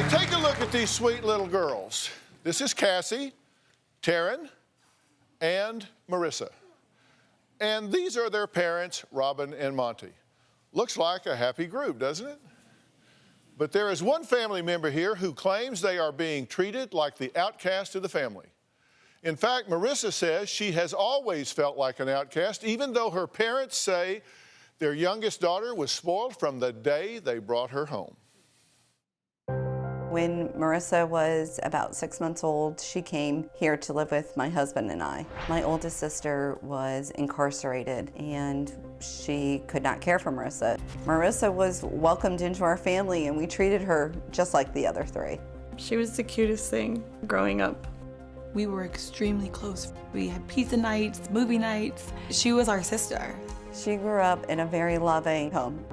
Okay, take a look at these sweet little girls. This is Cassie, Taryn, and Marissa. And these are their parents, Robin and Monty. Looks like a happy group, doesn't it? But there is one family member here who claims they are being treated like the outcast of the family. In fact, Marissa says she has always felt like an outcast, even though her parents say their youngest daughter was spoiled from the day they brought her home. When Marissa was about 6 months old, she came here to live with my husband and I. My oldest sister was incarcerated and she could not care for Marissa. Marissa was welcomed into our family and we treated her just like the other three. She was the cutest thing growing up. We were extremely close. We had pizza nights, movie nights. She was our sister. She grew up in a very loving home.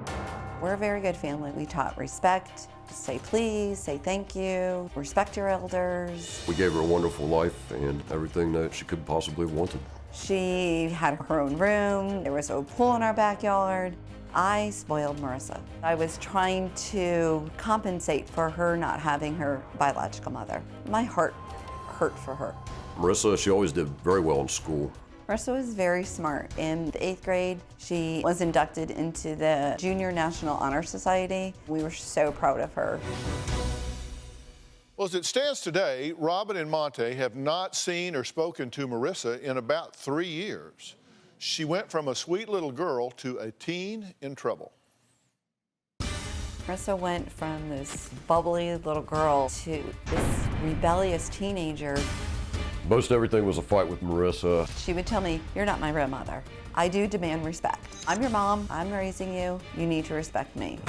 We're a very good family. We taught respect, say please, say thank you, respect your elders. We gave her a wonderful life and everything that she could possibly have wanted. She had her own room. There was a pool in our backyard. I spoiled Marissa. I was trying to compensate for her not having her biological mother. My heart hurt for her. Marissa, she always did very well in school. Marissa was very smart. In the 8th grade, she was inducted into the Junior National Honor Society. We were so proud of her. Well, as it stands today, Robin and Monte have not seen or spoken to Marissa in about 3 years. She went from a sweet little girl to a teen in trouble. Marissa went from this bubbly little girl to this rebellious teenager. Most everything was a fight with Marissa. She would tell me, "You're not my real mother. I do demand respect. I'm your mom, I'm raising you, you need to respect me."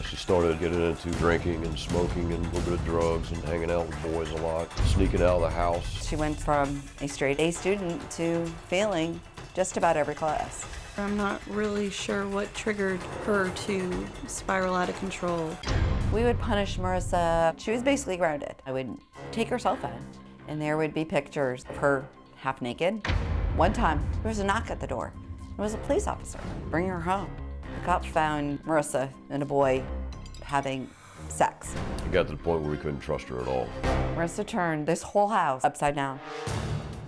She started getting into drinking and smoking and a little bit of drugs and hanging out with boys a lot, sneaking out of the house. She went from a straight A student to failing just about every class. I'm not really sure what triggered her to spiral out of control. We would punish Marissa. She was basically grounded. I would take her cell phone and there would be pictures of her half naked. One time, there was a knock at the door. It was a police officer. Bring her home. The cops found Marissa and a boy having sex. It got to the point where we couldn't trust her at all. Marissa turned this whole house upside down.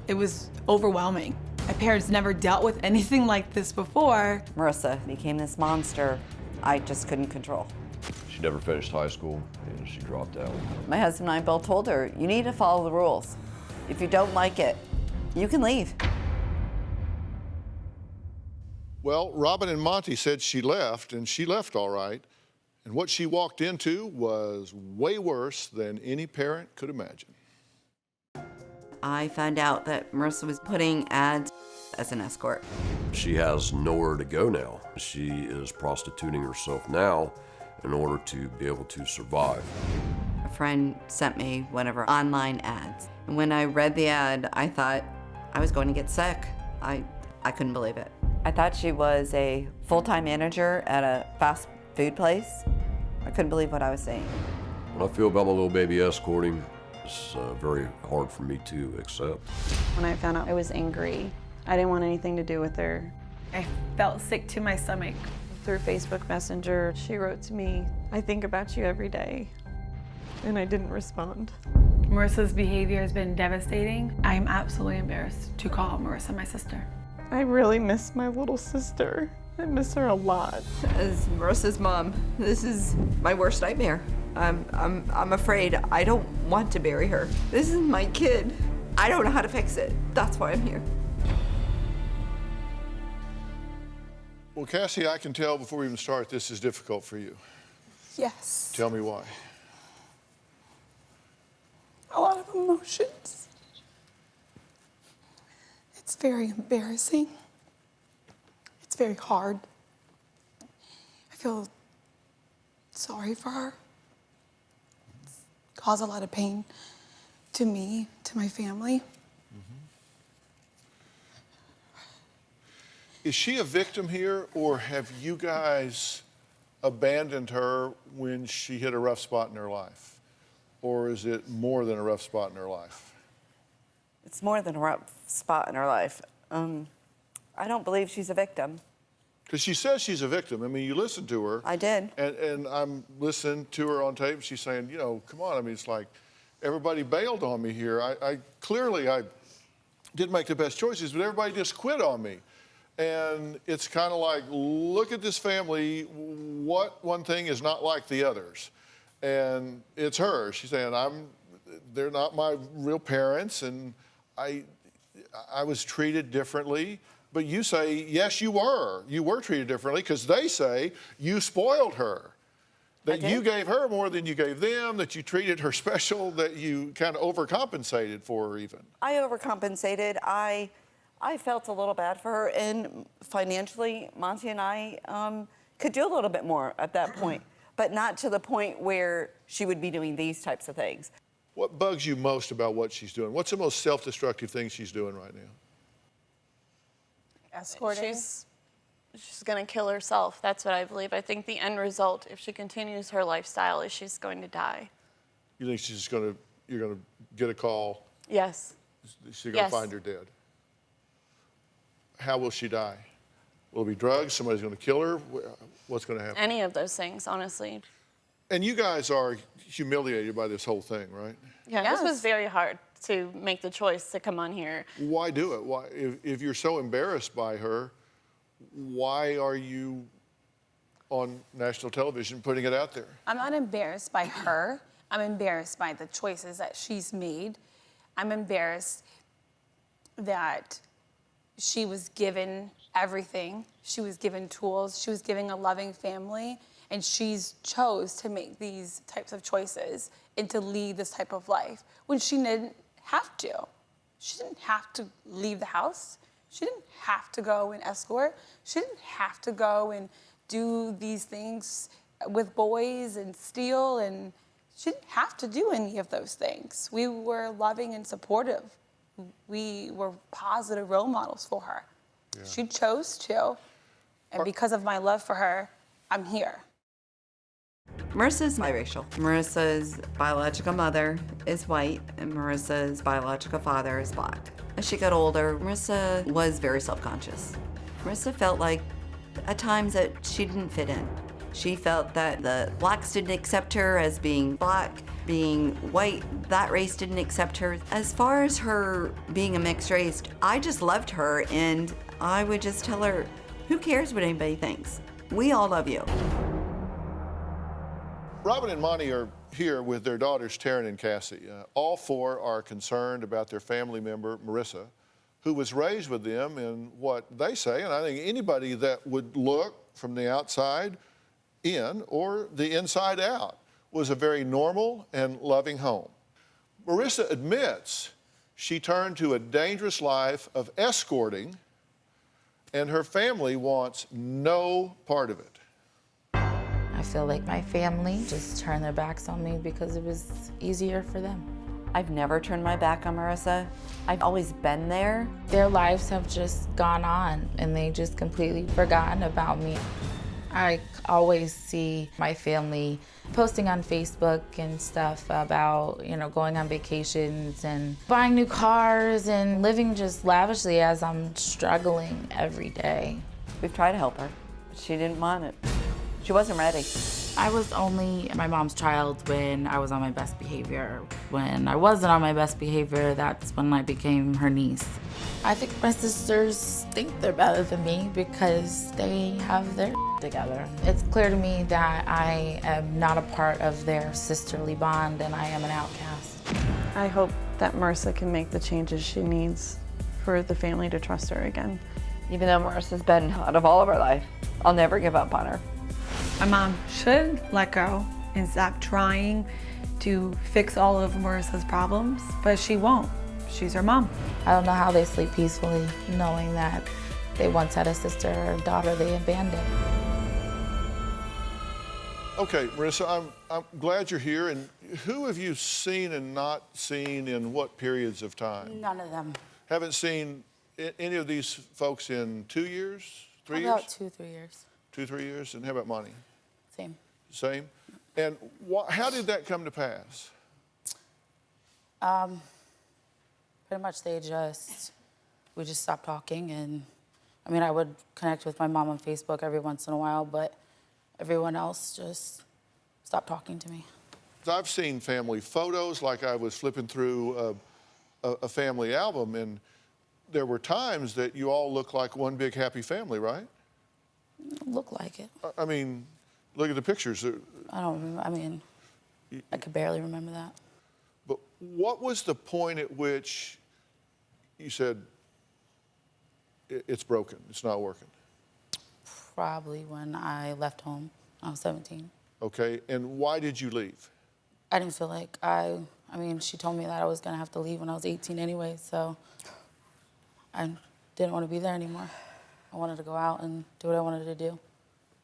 It was overwhelming. My parents never dealt with anything like this before. Marissa became this monster I just couldn't control. She never finished high school and she dropped out. My husband and I both told her, you need to follow the rules. If you don't like it, you can leave. Well, Robin and Monty said she left, and she left all right. And what she walked into was way worse than any parent could imagine. I found out that Marissa was putting ads as an escort. She has nowhere to go now. She is prostituting herself now in order to be able to survive. A friend sent me one of her online ads. And when I read the ad, I thought I was going to get sick. I couldn't believe it. I thought she was a full-time manager at a fast food place. I couldn't believe what I was seeing. When I feel about my little baby escorting, it's very hard for me to accept. When I found out, I was angry. I didn't want anything to do with her. I felt sick to my stomach. Through Facebook Messenger, she wrote to me, "I think about you every day," and I didn't respond. Marissa's behavior has been devastating. I'm absolutely embarrassed to call Marissa my sister. I really miss my little sister. I miss her a lot. As Marissa's mom, this is my worst nightmare. I'm afraid I don't want to bury her. This is my kid. I don't know how to fix it. That's why I'm here. Well, Cassie, I can tell before we even start, this is difficult for you. Yes. Tell me why. A lot of emotions. It's very embarrassing. It's very hard. I feel sorry for her. It's caused a lot of pain to me, to my family. Is she a victim here, or have you guys abandoned her when she hit a rough spot in her life? Or is it more than a rough spot in her life? It's more than a rough spot in her life. I don't believe she's a victim. Because she says she's a victim. I mean, you listen to her. I did. And I'm listening to her on tape. She's saying, you know, come on. I mean, it's like everybody bailed on me here. I clearly didn't make the best choices, but everybody just quit on me. And it's kind of like, look at this family. What one thing is not like the others? And it's her. She's saying, they're not my real parents, and I was treated differently. But you say, yes, you were. You were treated differently because they say you spoiled her. That you gave her more than you gave them, that you treated her special, that you kind of overcompensated for her even. I overcompensated. I felt a little bad for her, and financially, Monty and I could do a little bit more at that point, but not to the point where she would be doing these types of things. What bugs you most about what she's doing? What's the most self-destructive thing she's doing right now? Escorting. She's going to kill herself. That's what I believe. I think the end result, if she continues her lifestyle, is she's going to die. You think you're gonna get a call? Yes. She's gonna find her dead. How will she die? Will it be drugs? Somebody's gonna kill her? What's gonna happen? Any of those things, honestly. And you guys are humiliated by this whole thing, right? Yeah, this was very hard to make the choice to come on here. Why do it? Why, if you're so embarrassed by her, why are you on national television putting it out there? I'm not embarrassed by her. I'm embarrassed by the choices that she's made. I'm embarrassed that she was given everything. She was given tools. She was given a loving family. And she's chose to make these types of choices and to lead this type of life when she didn't have to. She didn't have to leave the house. She didn't have to go and escort. She didn't have to go and do these things with boys and steal, and she didn't have to do any of those things. We were loving and supportive. We were positive role models for her. Yeah. She chose to, and because of my love for her, I'm here. Marissa's biracial. Marissa's biological mother is white, and Marissa's biological father is black. As she got older, Marissa was very self-conscious. Marissa felt like at times that she didn't fit in. She felt that the blacks didn't accept her as being black, being white, that race didn't accept her. As far as her being a mixed race, I just loved her, and I would just tell her, who cares what anybody thinks? We all love you. Robin and Monty are here with their daughters, Taryn and Cassie. All four are concerned about their family member, Marissa, who was raised with them in what they say, and I think anybody that would look from the outside in or the inside out, was a very normal and loving home. Marissa admits she turned to a dangerous life of escorting, and her family wants no part of it. I feel like my family just turned their backs on me because it was easier for them. I've never turned my back on Marissa. I've always been there. Their lives have just gone on and they just completely forgotten about me. I always see my family posting on Facebook and stuff about, going on vacations and buying new cars and living just lavishly as I'm struggling every day. We've tried to help her. She didn't want it. She wasn't ready. I was only my mom's child when I was on my best behavior. When I wasn't on my best behavior, that's when I became her niece. I think my sisters think they're better than me because they have their together. It's clear to me that I am not a part of their sisterly bond and I am an outcast. I hope that Marissa can make the changes she needs for the family to trust her again. Even though Marissa's been out of all of her life, I'll never give up on her. My mom should let go and stop trying to fix all of Marissa's problems, but she won't. She's her mom. I don't know how they sleep peacefully knowing that they once had a sister or daughter they abandoned. Okay, Marissa, I'm glad you're here. And who have you seen and not seen in what periods of time? None of them. Haven't seen any of these folks in 2 years, 3 years? About 2, 3 years. 2, 3 years. And how about Monty? Same. Same? And how did that come to pass? Pretty much we just stopped talking and I mean, I would connect with my mom on Facebook every once in a while, but everyone else just stopped talking to me. I've seen family photos, like I was flipping through a family album, and there were times that you all look like one big happy family, right? Look like it. I mean, look at the pictures. I don't remember. I mean, I could barely remember that. But what was the point at which you said, it's broken, it's not working? Probably when I left home. I was 17. Okay, and why did you leave? I didn't feel like I mean, she told me that I was gonna have to leave when I was 18 anyway, so I didn't want to be there anymore. I wanted to go out and do what I wanted to do.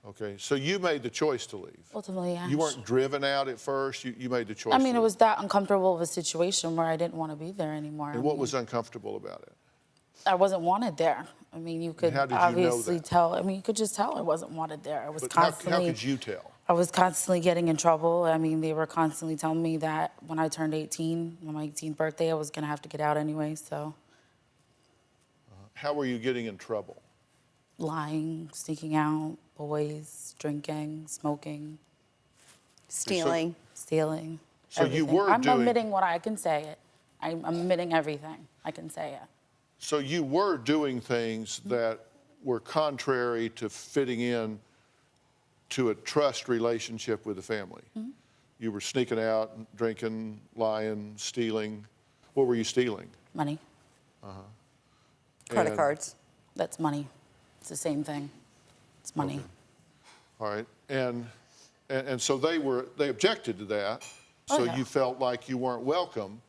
Okay, so you made the choice to leave. Ultimately, yeah. You weren't driven out at first, you made the choice I mean, to it leave. was that uncomfortable of a situation where I didn't want to be there anymore. And what was uncomfortable about it? I wasn't wanted there. I mean, you could how did you know obviously that? tell. I mean, you could just tell I wasn't wanted there. I was But constantly. how could you tell? I was constantly getting in trouble. I mean, they were constantly telling me that when I turned 18, on my 18th birthday, I was gonna have to get out anyway. So, How were you getting in trouble? lying, sneaking out, boys, drinking, smoking, Stealing. stealing. So you everything. were I'm doing- admitting what I can say it. I'm admitting everything. I can say it. So you were doing things that were contrary to fitting in to a trust relationship with the family. You were sneaking out, drinking, lying, stealing. What were you stealing? Money. Credit And- cards. That's money. It's the same thing. It's money. All right, and so they objected to that. So yeah. you felt like you weren't welcome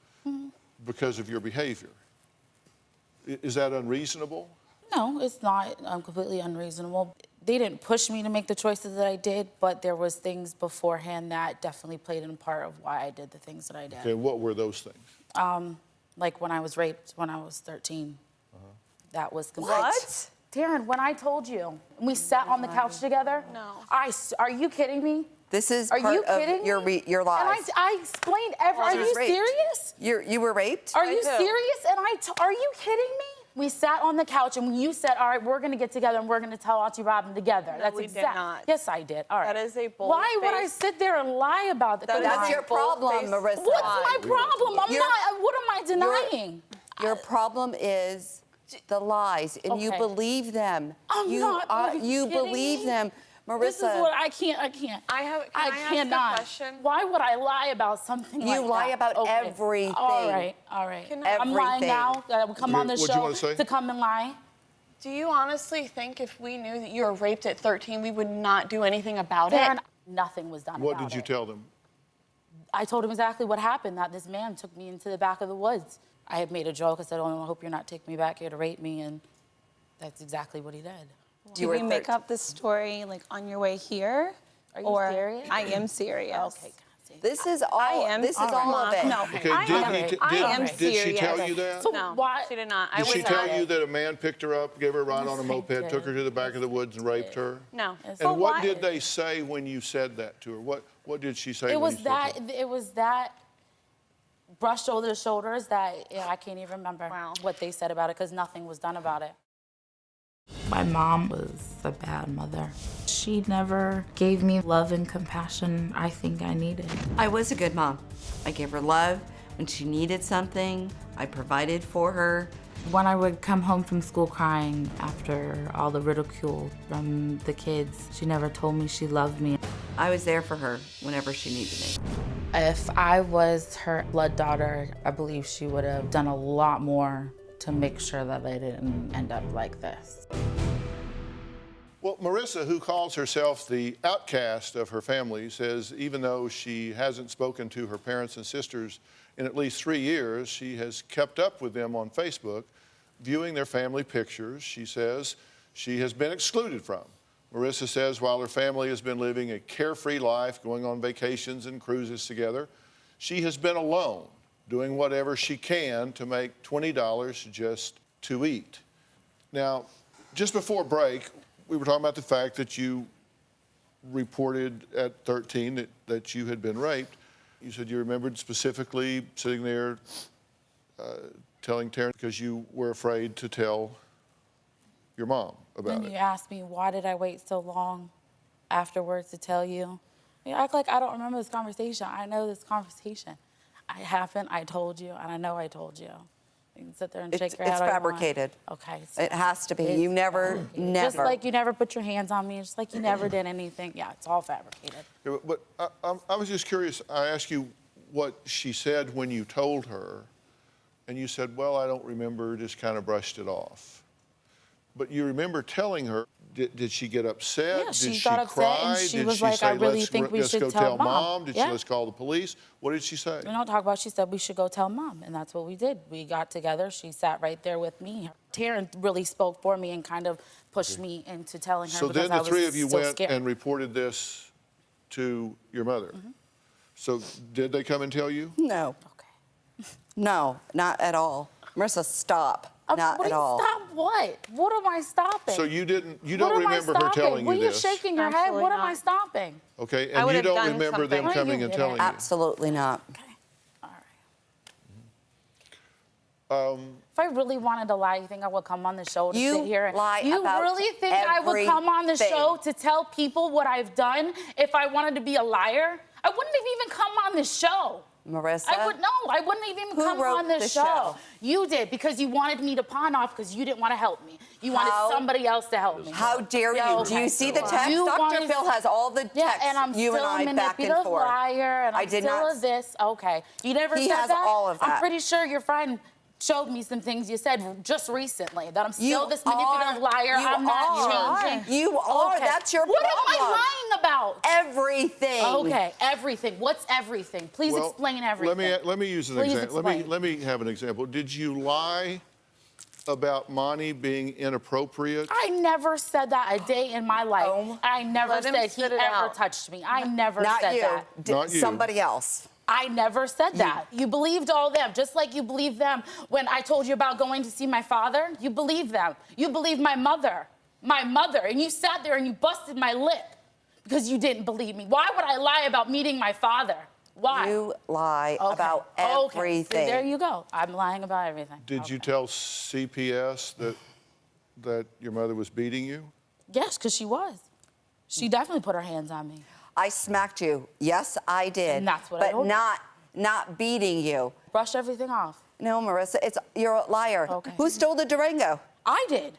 because of your behavior. Is that unreasonable? No, it's not completely unreasonable. They didn't push me to make the choices that I did, but there was things beforehand that definitely played in part of why I did the things that I did. Okay, what were those things? Like when I was raped when I was 13. That was complete. What? Darren, when I told you, we sat on the couch together. No. Are you kidding me? This is Are part you of kidding your me? your lies. And I explained Are She you was raped. serious? You were raped? Are you too. serious? And are you kidding me? We sat on the couch and you said, all right, we're gonna get together and we're gonna tell Auntie Robin together. No, That's we did exact. not. Yes, I did. All right. That is a bold Why would I face. sit there and lie about that? That is That's a your problem, bold-faced Marissa. What's lie. my problem? I'm You're- not. What am I denying? Your problem is the lies, and you Okay. believe them. I'm you not. Are you you kidding believe me? them, Marissa. This is what I can't. Can I ask a cannot. question? Why would I lie about something like that? You lie about Okay. everything. All right. All right. Can I'm lying Everything. now. That I would come on the What'd you show wanna say? to come and lie. Do you honestly think if we knew that you were raped at 13, we would not do anything about Darren, it? nothing was done What about did you it. tell them? I told him exactly what happened, that this man took me into the back of the woods. I had made a joke. I said, oh, I hope you're not taking me back here to rape me, and that's exactly what he did. Did we make up this story like on your way here? Are you or serious? I am serious. Okay, see. This is all. am This is all Mom. of it. No, Okay, I am, I am did she serious. tell you that? So No, why? she did not. I Did was she not. tell you that a man picked her up, gave her a ride on a Yes, I moped, took her did. to the back of the woods and raped her? No. Yes. And what why- did they say when you said that to her? What did she say? It when was you said that. It was that. Brushed over the shoulders that I can't even remember Wow. what they said about it because nothing was done about it. My mom was a bad mother. She never gave me love and compassion I think I needed. I was a good mom. I gave her love when she needed something. I provided for her. When I would come home from school crying after all the ridicule from the kids, she never told me she loved me. I was there for her whenever she needed me. If I was her blood daughter, I believe she would have done a lot more to make sure that they didn't end up like this. Well, Marissa, who calls herself the outcast of her family, says even though she hasn't spoken to her parents and sisters in at least 3 years, she has kept up with them on Facebook, viewing their family pictures. She says she has been excluded from. Marissa says while her family has been living a carefree life, going on vacations and cruises together, she has been alone, doing whatever she can to make $20 just to eat. Now, just before break, we were talking about the fact that you reported at 13 that you had been raped. You said you remembered specifically sitting there telling Taryn because you were afraid to tell your mom about When it. you asked me, why did I wait so long afterwards to tell you? You act like I don't remember this conversation. I know this conversation. It happened, I told you, and I know I told you. You can sit there and shake your head It's all you want. fabricated. Okay. It has to be. You never. Just like you never put your hands on me, just like you never did anything. Yeah, it's all fabricated. Yeah, but I was just curious. I asked you what she said when you told her, and you said, well, I don't remember, just kind of brushed it off. But you remember telling her, did she get upset? Yeah, she did got she upset cry? and she did was she like, say, I really let's, think we let's should go tell tell Mom. Did Yeah. she let's call the police? What did she say? We don't talk about, she said we should go tell Mom, and that's what we did. We got together, she sat right there with me. Taryn really spoke for me and kind of pushed me into telling her So because then I the was three of you so went scared. and reported this to your mother. So did they come and tell you? No. Okay. No, not at all. Marissa, stop. Not What at do you all. Stop what? What am I stopping? So you don't What am I remember her stopping? telling What you are you this? shaking your head? Absolutely What am I not. stopping? Okay, I and would you have don't done remember them something. coming You and did telling it. you? Absolutely not. Okay. All right. If I really wanted to lie, you think I would come on the show to You sit here and lie you about really think I would come on the everything. show to tell people what I've done if I wanted to be a liar? I wouldn't have even come on the show. Marissa? I wouldn't have even Who come wrote on the the show. show? You did, because you wanted me to pawn off because you didn't want to help me. You wanted somebody else to help me. How dare you? Yeah, Do you okay. see the text? You Dr. wanted- Phil has all the texts. Yeah, and I'm you still and I a back and manipulative forth. liar, and I I'm did still not. a this. Okay. You never He said has that? all of that. I'm pretty sure your friend showed me some things you said just recently, that I'm still You this manipulative liar. You I'm not are. changing. You are. Okay. That's your What problem. am I lying about? Everything. Okay, everything. What's everything? Please Well, explain everything. Let me use an Please example. explain. Let me have an example. Did you lie about Monty being inappropriate? I never said that a day in my life. I never Let him said he spit it ever out. touched me. I never Not said you. that. Not you. Somebody else. I never said that. You believed all them, just like you believed them when I told you about going to see my father. You believed them. You believed my mother, and you sat there and you busted my lip because you didn't believe me. Why would I lie about meeting my father? Why? You lie about Okay. everything. See, there you go. I'm lying about everything. Did you tell CPS that your mother was beating you? Yes, because she was. She definitely put her hands on me. I smacked you. Yes, I did. And that's what I But told you. not beating you. Brush everything off. No, Marissa, you're a liar. Okay. Who stole the Durango? I did.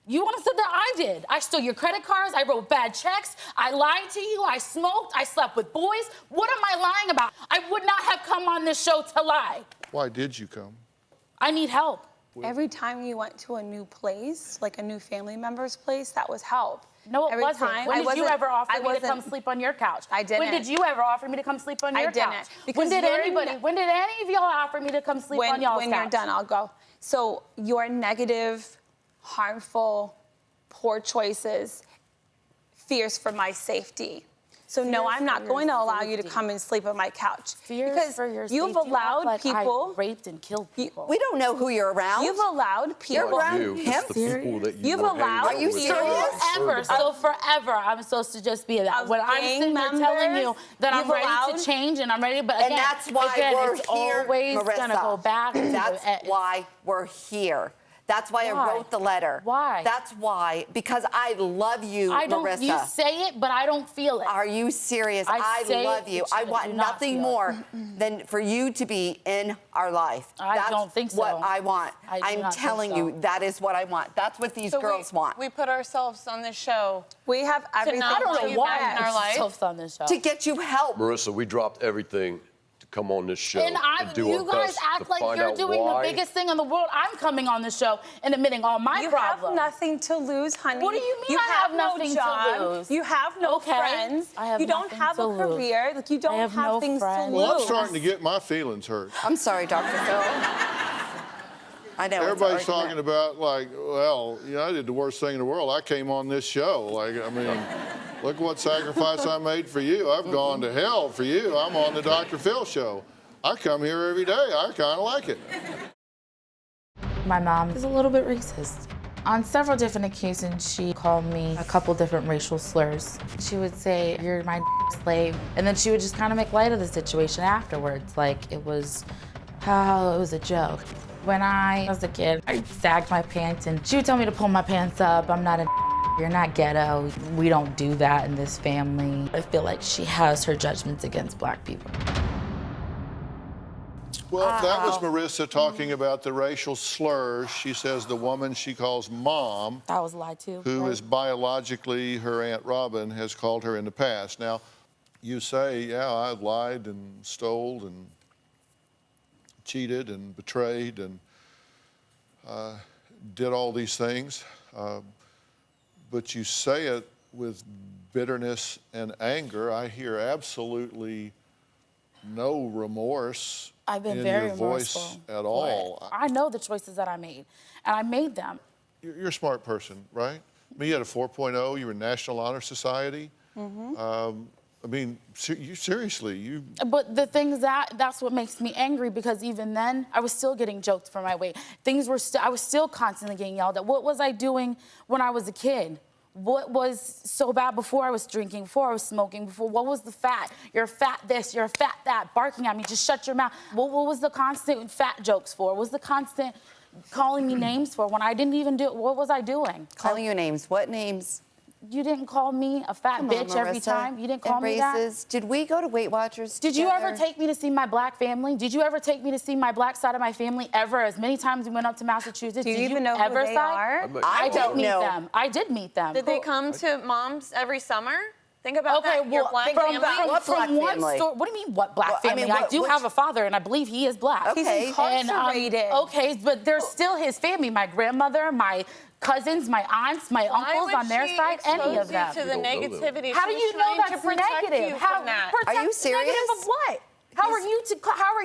You want to say that I did? I stole your credit cards. I wrote bad checks. I lied to you. I smoked. I slept with boys. What am I lying about? I would not have come on this show to lie. Why did you come? I need help. Every time you went to a new place, like a new family member's place, that was help. No, it Every wasn't. time- When I did you wasn't- ever offer I me to come wasn't- sleep on your couch? I didn't. When did you ever offer me to come sleep on your I didn't, couch? because When did you're anybody? When did any of y'all offer me to come sleep on y'all's when couch? you're done, I'll go. So your negative, harmful, poor choices fears for my safety. So no, Fears I'm for not your going to allow you to safety. come and sleep on my couch. Fears because for your you've safety. You act allowed like people. I raped and killed people. We don't know who you're around. You've allowed people. You're around You, him? the people that you You've were hanging allowed- out Are you with. serious? Forever, so forever, I'm supposed to just be that. Of When I'm gang sitting there telling you members, that I'm you've ready allowed- to change and I'm ready, but And again, that's why we're it's here, always Marissa. gonna go back. That's why we're here. That's why Why? I wrote the letter. Why? That's why. Because I love you, I don't. Marissa. You say it, but I don't feel it. Are you serious? I say love you. it, I but want do not nothing feel it. more than for you to be in our life. I That's don't think so. what I want. I do I'm not think telling so. you, that is what I want. That's what these So girls want. We put ourselves on this show. We have everything. not I don't want know you why back in our life. myself on this show. To get you help. Marissa, we dropped everything to come on this show And do you our guys best act to like find you're out doing why. the biggest thing in the world. I'm coming on the show and admitting all my You problems. have nothing to lose, honey. What do you mean You I have no nothing to job. lose? You have no Okay. friends. I have you don't nothing have to a lose. career. Like you don't have no things friends. to Well, I'm lose. starting to get my feelings hurt. I'm sorry, Dr. Phil. I know. Everybody's it's an talking argument. about like, well, I did the worst thing in the world. I came on this show. Like, I mean, look what sacrifice I made for you. I've gone to hell for you. I'm on the Dr. Phil show. I come here every day. I kind of like it. My mom is a little bit racist. On several different occasions, she called me a couple different racial slurs. She would say, "You're my slave," and then she would just kind of make light of the situation afterwards, like it was a joke. When I was a kid, I sagged my pants and she would tell me to pull my pants up. I'm not a you're not ghetto. We don't do that in this family. I feel like she has her judgments against black people. Well, that was Marissa talking about the racial slurs. She says the woman she calls mom, That was a lie too. who right? is biologically her Aunt Robin, has called her in the past. Now, you say, yeah, I lied and stole and cheated and betrayed and did all these things. But you say it with bitterness and anger. I hear absolutely no remorse I've been in very your voice remorseful at for all. it. I know the choices that I made, and I made them. You're a smart person, right? I mean, you had a 4.0, you were in National Honor Society. I mean, seriously. But the thing is that's what makes me angry, because even then, I was still getting joked for my weight. I was still constantly getting yelled at. What was I doing when I was a kid? What was so bad before I was drinking, before I was smoking, what was the fat? You're fat this, you're fat that, barking at me, just shut your mouth. What was the constant fat jokes for? What was the constant calling me names for when I didn't even do it? What was I doing? Calling you names. What names? You didn't call me a fat bitch every time. You didn't call me that. Did we go to Weight Watchers Did you together? ever take me to see my black family? Did you ever take me to see my black side of my family ever? As many times we went up to Massachusetts. Do you Did even know ever who they are? I did don't meet know. them. I did meet them. Did they come to Mom's every summer? Think about that. Your black from, family. What black from one family? store. What do you mean, what black Well, I family? mean, I do have a father, and I believe he is black. Okay. He's incarcerated. Okay, but there's still his family. My grandmother, my cousins, my aunts, my uncles on their side, any of them. To the negativity. How do you know that's negative? Are you serious? Negative of what? How are you to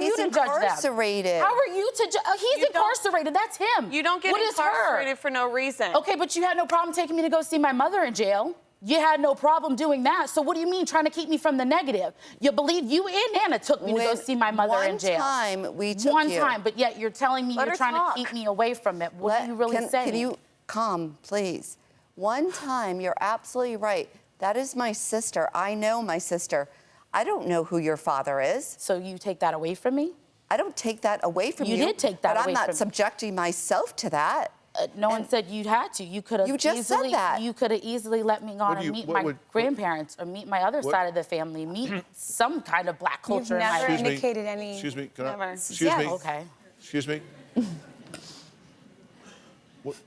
He's judge them? incarcerated. How are you to judge? He's incarcerated. That's him. You don't get What is her? incarcerated for no reason. Okay, but you had no problem taking me to go see my mother in jail. You had no problem doing that. So what do you mean trying to keep me from the negative? You believe you and Nana took me to go see my mother in jail. One time we took One you. time, but yet you're telling me Let you're her trying talk. to keep me away from it. What are you really saying? Can you calm, please? One time, you're absolutely right. That is my sister. I know my sister. I don't know who your father is. So you take that away from me? I don't take that away from you. You did take that but away I'm not from me. subjecting myself to that. No one said you had to. You could have You just said easily, that. You could have easily let me go on and meet my grandparents or meet my other side of the family, meet some kind of black culture. You've never in my life. indicated any. Excuse me, can Never. I? Excuse me. Okay. Excuse me.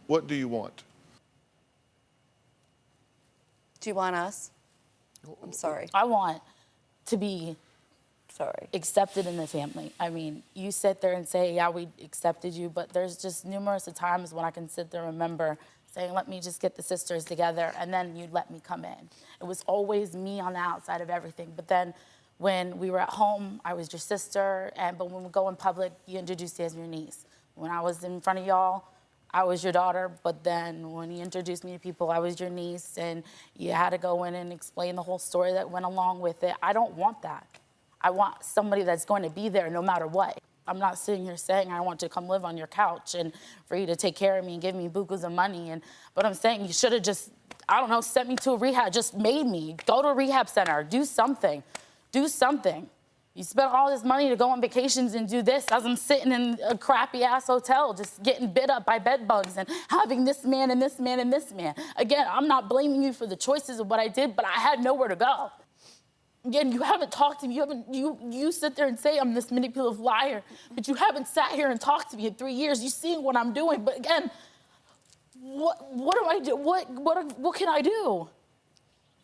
What do you want? Do you want us? I'm sorry. I want to be Sorry. accepted in the family. I mean, you sit there and say, yeah, we accepted you, but there's just numerous of times when I can sit there and remember saying, let me just get the sisters together, and then you'd let me come in. It was always me on the outside of everything. But then when we were at home, I was your sister, but when we go in public, you introduced me as your niece. When I was in front of y'all, I was your daughter, but then when you introduced me to people, I was your niece, and you had to go in and explain the whole story that went along with it. I don't want that. I want somebody that's going to be there no matter what. I'm not sitting here saying I want to come live on your couch and for you to take care of me and give me bukus of money. But I'm saying you should have just, I don't know, sent me to a rehab, just made me go to a rehab center, do something. Do something. You spent all this money to go on vacations and do this as I'm sitting in a crappy ass hotel just getting bit up by bed bugs and having this man and this man and this man. Again, I'm not blaming you for the choices of what I did, but I had nowhere to go. Again, you haven't talked to me. You sit there and say I'm this manipulative liar, but you haven't sat here and talked to me in 3 years. You see what I'm doing, but again, what do I do? What can I do?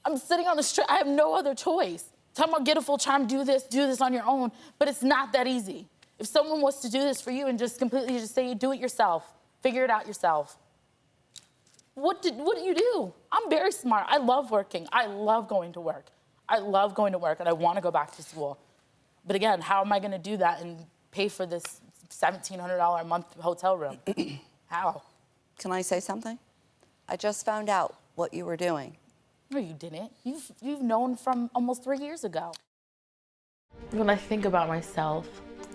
I'm sitting on the street. I have no other choice. Talking about get a full-time, do this on your own, but it's not that easy. If someone was to do this for you and just completely just say, do it yourself, figure it out yourself. What do you do? I'm very smart. I love working. I love going to work. I love going to work and I want to go back to school. But again, how am I going to do that and pay for this $1,700 a month hotel room? How? Can I say something? I just found out what you were doing. No, you didn't. You've known from almost 3 years ago. When I think about myself,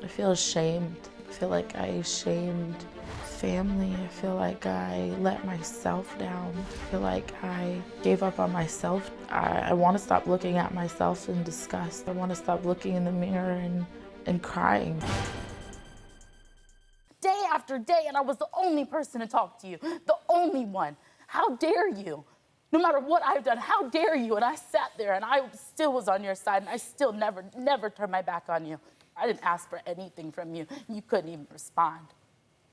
I feel ashamed. I feel like I shamed family. I feel like I let myself down. I feel like I gave up on myself. I want to stop looking at myself in disgust. I want to stop looking in the mirror and crying. Day after day, and I was the only person to talk to you, the only one. How dare you? No matter what I've done, how dare you? And I sat there, and I still was on your side, and I still never turned my back on you. I didn't ask for anything from you. You couldn't even respond.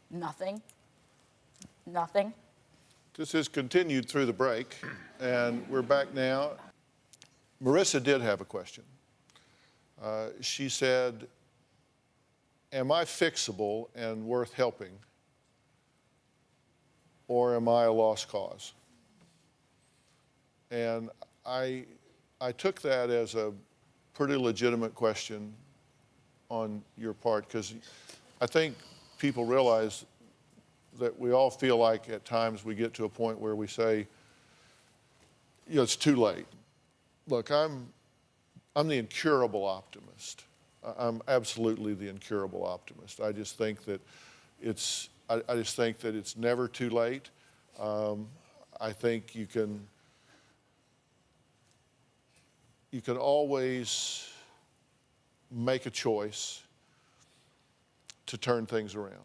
Nothing. Nothing. This has continued through the break, and we're back now. Marissa did have a question. She said, am I fixable and worth helping, or am I a lost cause? And I took that as a pretty legitimate question on your part, because I think people realize that we all feel like at times we get to a point where we say, you know, it's too late. Look, I'm the incurable optimist. I'm absolutely the incurable optimist. I just think that it's never too late. I think you can always make a choice to turn things around.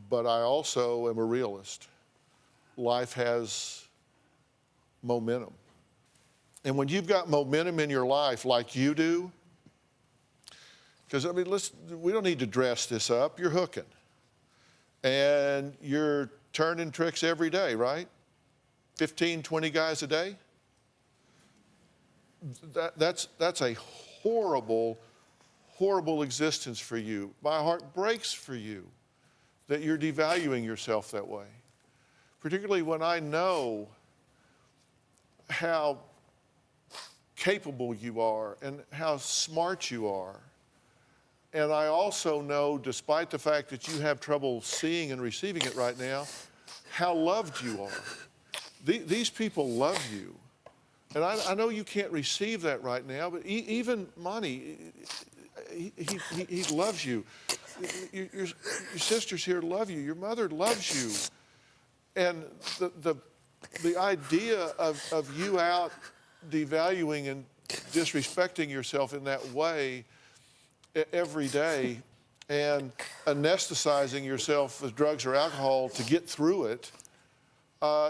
But I also am a realist. Life has momentum. And when you've got momentum in your life like you do, because I mean, we don't need to dress this up, you're hooking. And you're turning tricks every day, right? 15, 20 guys a day? That's a horrible, horrible existence for you. My heart breaks for you that you're devaluing yourself that way. Particularly when I know how capable you are and how smart you are. And I also know, despite the fact that you have trouble seeing and receiving it right now, how loved you are. These people love you. And I know you can't receive that right now, but even Monty, he loves you. Your sisters here love you. Your mother loves you. And the idea of you out devaluing and disrespecting yourself in that way every day and anesthetizing yourself with drugs or alcohol to get through it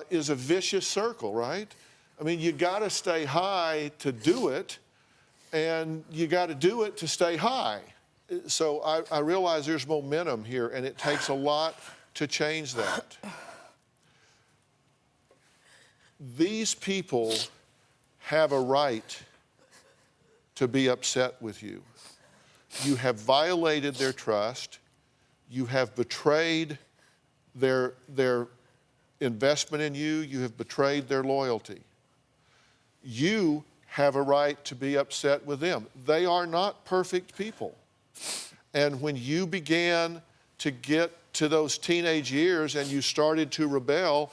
is a vicious circle, right? I mean, you got to stay high to do it, and you got to do it to stay high. So I realize there's momentum here, and it takes a lot to change that. These people have a right to be upset with you. You have violated their trust. You have betrayed their investment in you. You have betrayed their loyalty. You have a right to be upset with them. They are not perfect people. And when you began to get to those teenage years and you started to rebel,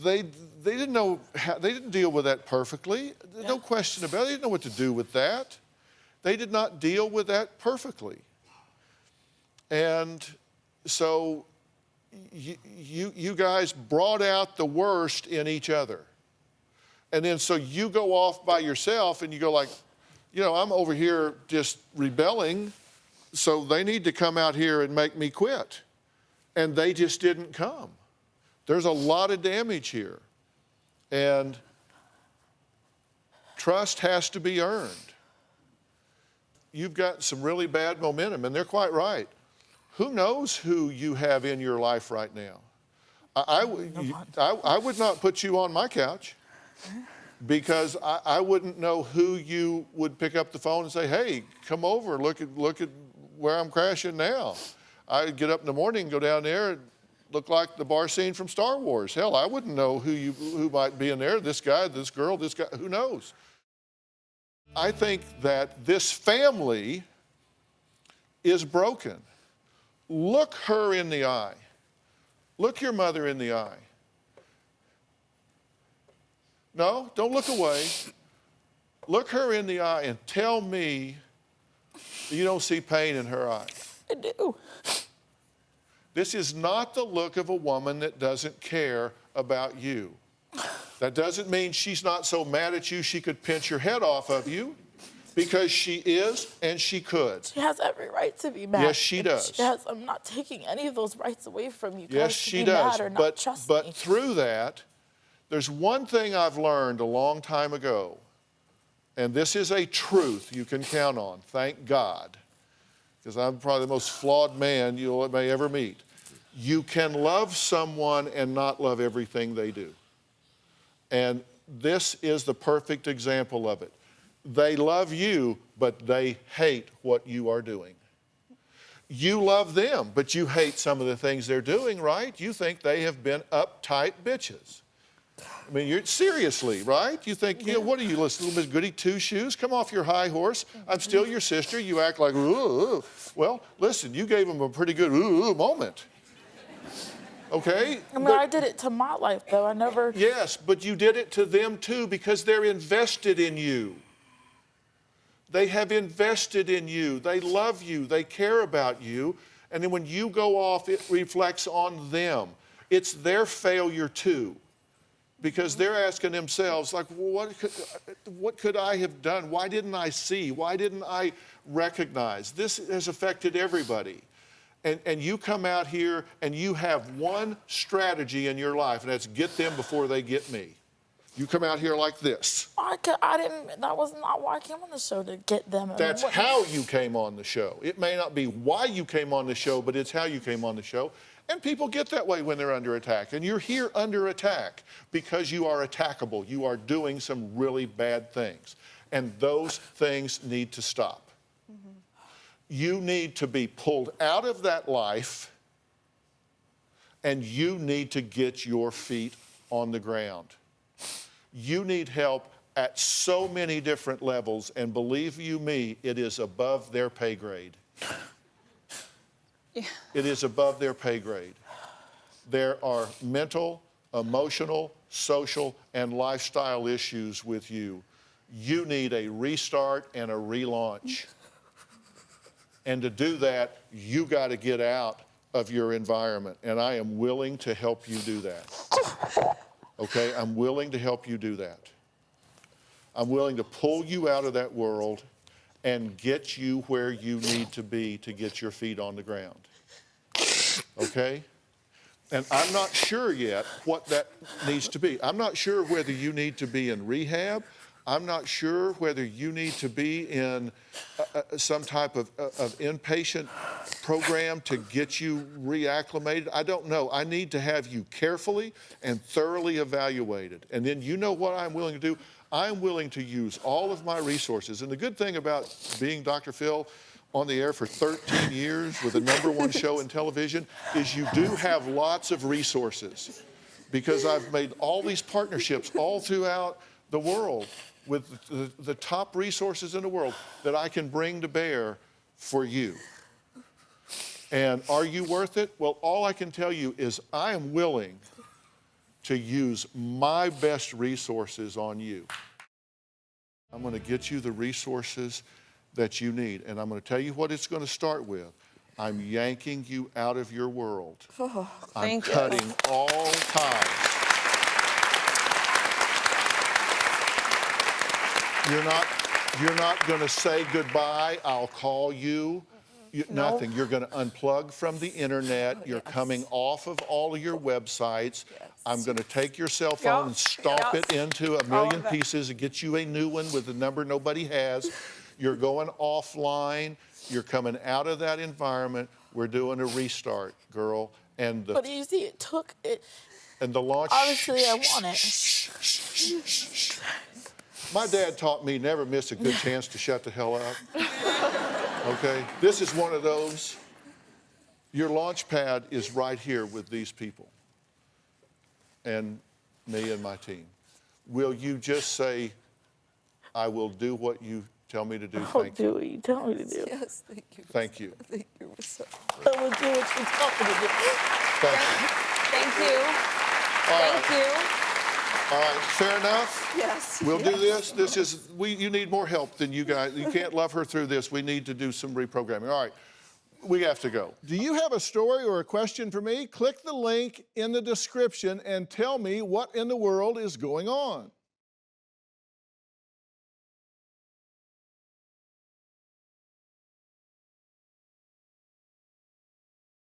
they didn't know how, they didn't deal with that perfectly. No question about it. They didn't know what to do with that. They did not deal with that perfectly. And so you guys brought out the worst in each other. And then so you go off by yourself and you go like, you know, I'm over here just rebelling, so they need to come out here and make me quit. And they just didn't come. There's a lot of damage here. And trust has to be earned. You've got some really bad momentum, and they're quite right. Who knows who you have in your life right now? I would not put you on my couch because I wouldn't know who you would pick up the phone and say, hey, come over, look at where I'm crashing now. I'd get up in the morning and go down there and look like the bar scene from Star Wars. Hell, I wouldn't know who might be in there, this guy, this girl, this guy, who knows? I think that this family is broken. Look her in the eye. Look your mother in the eye. No, don't look away. Look her in the eye and tell me you don't see pain in her eye. I do. This is not the look of a woman that doesn't care about you. That doesn't mean she's not so mad at you she could pinch your head off of you, Because she is and she could. She has every right to be mad. Yes, she does. I'm not taking any of those rights away from you. Yes, guys to she be does. Mad or not trust But me. through that, there's one thing I've learned a long time ago, and this is a truth you can count on, thank God, because I'm probably the most flawed man you may ever meet. You can love someone and not love everything they do. And this is the perfect example of it. They love you, but they hate what you are doing. You love them, but you hate some of the things they're doing, right? You think they have been uptight bitches. I mean, you're seriously, right? You think, you know, what are you, little Miss Goody Two-Shoes? Come off your high horse. I'm still your sister. You act like, ooh. Well, listen, you gave them a pretty good ooh moment. Okay? I mean, I did it to my life, though. I never... Yes, but you did it to them, too, because they're invested in you. They have invested in you. They love you. They care about you. And then when you go off, it reflects on them. It's their failure, too, because they're asking themselves, like, what could I have done? Why didn't I see? Why didn't I recognize? This has affected everybody. And you come out here and you have one strategy in your life, and that's get them before they get me. You come out here like this. That was not why I came on the show, to get them. That's how you came on the show. It may not be why you came on the show, but it's how you came on the show. And people get that way when they're under attack. And you're here under attack because you are attackable. You are doing some really bad things. And those things need to stop. Mm-hmm. You need to be pulled out of that life, and you need to get your feet on the ground. You need help at so many different levels, and believe you me, it is above their pay grade. Yeah. It is above their pay grade. There are mental, emotional, social, and lifestyle issues with you. You need a restart and a relaunch. And to do that, you got to get out of your environment, and I am willing to help you do that. Okay, I'm willing to help you do that. I'm willing to pull you out of that world and get you where you need to be to get your feet on the ground. Okay? And I'm not sure yet what that needs to be. I'm not sure whether you need to be in rehab. I'm not sure whether you need to be in some type of inpatient program to get you reacclimated. I don't know. I need to have you carefully and thoroughly evaluated. And then you know what I'm willing to do? I'm willing to use all of my resources. And the good thing about being Dr. Phil on the air for 13 years with the #1 show in television is you do have lots of resources, because I've made all these partnerships all throughout the world with the top resources in the world that I can bring to bear for you. And are you worth it? Well, all I can tell you is I am willing to use my best resources on you. I'm going to get you the resources that you need. And I'm going to tell you what it's going to start with. I'm yanking you out of your world. Oh, I'm cutting all ties. You're not going to say goodbye. I'll call you. Nothing. You're going to unplug from the internet. You're coming off of all of your websites. I'm going to take your cell phone and stomp it into a million pieces and get you a new one with a number nobody has. You're going offline. You're coming out of that environment. We're doing a restart, girl. But you see, it took it. And the launch. Obviously, I want it. My dad taught me never miss a good chance to shut the hell up. Okay? This is one of those. Your launch pad is right here with these people and me and my team. Will you just say, I will do what you tell me to do? I'll do what you tell me to do. Yes, thank you. Thank you. Thank you, Marissa. I will do what you tell me to do. Thank you. Thank you. All right, fair enough? Yes. We'll do this. You need more help than you guys. You can't love her through this. We need to do some reprogramming. All right, we have to go. Do you have a story or a question for me? Click the link in the description and tell me what in the world is going on.